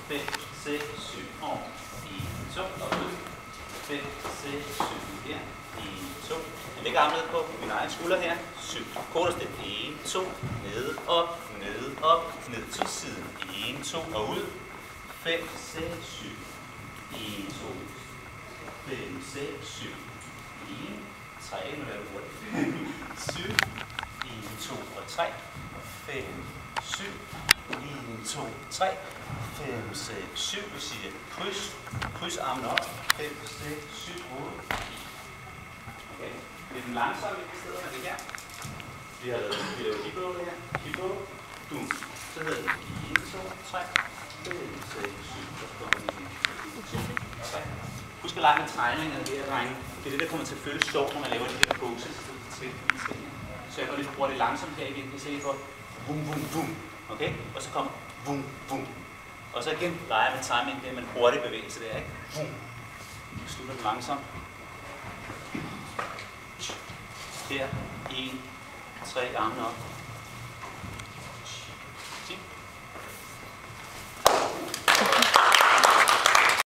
5, 6, 7 og 1, 2 og ud. 5, 6, 7 her. 1, 2. Jeg lægger armen ned på min egen skulder her. 7. Kortere step. 1, 2. Ned, op, ned til siden. 1, 2 og ud. 5, 6, 7. 1, 2. 5, 6, 7. 1, 3, nu lader du hurtigt. 7. 1, 2 og 3. 5, 7. 1, 2, 3. 5, 6, 7. Vi siger kryds. Kryds armen op. 5, 6, 7, 8. Okay. Det er den langsomme i stedet med det her. Vi laver hip-roll her. Hip-roll. Dum. Så hedder det 1, 2, 3. 5, 6, 7. Så kommer vi ind. 3. Husk at lege med tegningerne her, drenge. Det er det, der kommer til at føles sjovt, når man laver de her poses. Så jeg går lige bruge det langsomt her igen. I stedet for bum, bum, bum. Okay? Og så kommer bum, bum. Og så igen leger med timing, det er en hurtig bevægelse der, ikke? Bum. Slutter den langsomt. Her. 1, 3 armene op.